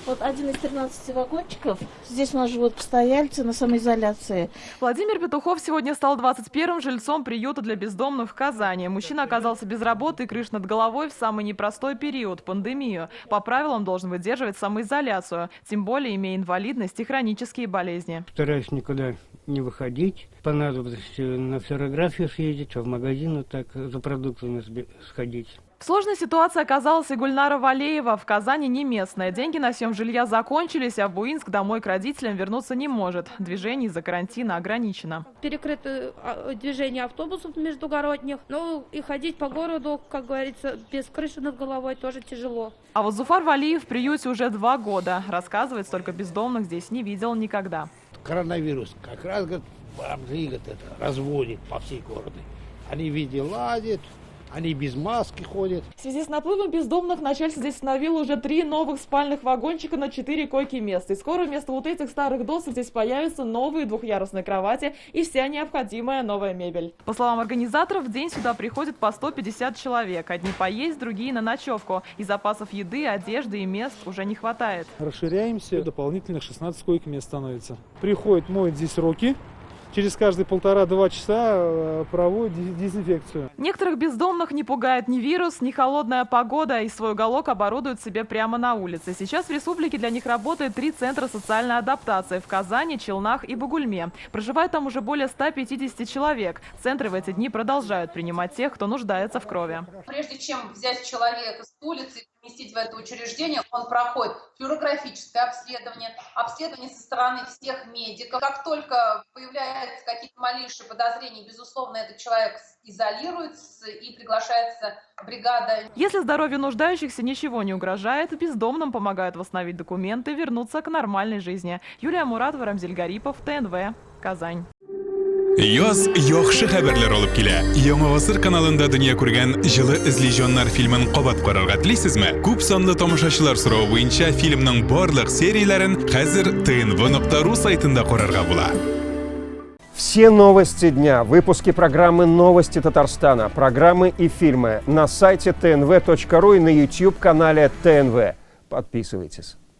Вот один из 13 вагончиков. Здесь у нас живут постояльцы на самоизоляции. Владимир Петухов сегодня стал 21-м жильцом приюта для бездомных в Казани. Мужчина оказался без работы и крыш над головой в самый непростой период – пандемию. По правилам должен выдерживать самоизоляцию, тем более имея инвалидность и хронические болезни. Стараюсь никуда не выходить. Понадобилось на флюорографию съездить, а в магазин вот так за продуктами сходить. В сложной ситуации оказалась и Гульнара Валеева. В Казани не местная. Деньги на съем жилья закончились, а в Буинск домой к родителям вернуться не может. Движение из-за карантина ограничено. Перекрыто движение автобусов междугородних. Ну и ходить по городу, как говорится, без крыши над головой тоже тяжело. А вот Зуфар Валиев в приюте уже 2 года. Рассказывает, столько бездомных здесь не видел никогда. Коронавирус как раз, говорит, бомжи, говорит, разводит по всей городу. Они в виде ладят. Они без маски ходят. В связи с наплывом бездомных начальство здесь установило уже 3 новых спальных вагончика на 4 койки-места. И скоро вместо вот этих старых досок здесь появятся новые двухъярусные кровати и вся необходимая новая мебель. По словам организаторов, в день сюда приходит по 150 человек. Одни поесть, другие на ночевку. И запасов еды, одежды и мест уже не хватает. Расширяемся, дополнительных 16 койк-мест становится. Приходит, моет здесь руки. Через каждые 1,5-2 часа проводит дезинфекцию. Некоторых бездомных не пугает ни вирус, ни холодная погода, и свой уголок оборудуют себе прямо на улице. Сейчас в республике для них работает 3 центра социальной адаптации в Казани, Челнах и Бугульме. Проживает там уже более 150 человек. Центры в эти дни продолжают принимать тех, кто нуждается в крови. Прежде чем взять человека с улицы и поместить в это учреждение, он проходит флюорографическое обследование, обследование со стороны всех медиков. Как только появляются какие-то малейшие подозрения, безусловно, этот человек изолируется и приглашается бригада. Если здоровью нуждающихся ничего не угрожает, бездомным помогают восстановить документы и вернуться к нормальной жизни. Юлия Муратова, Рамзиль Гарипов, ТНВ, Казань. Yoz yaxshi xabarlar olib kela. Yangi asr kanalında dünya ko'rgan Жылы izleyjonlar filmin qabat qarorga tilaysizmi? Ko'p sonli tomoshachilar so'rovi bo'yicha filmning barliq seriyalarini hozir tnv.ru saytida ko'rarga bo'ladi. Все новости дня, выпуски программы «Новости Татарстана», программы и фильмы на сайте tnv.ru и на YouTube-канале ТНВ. Подписывайтесь.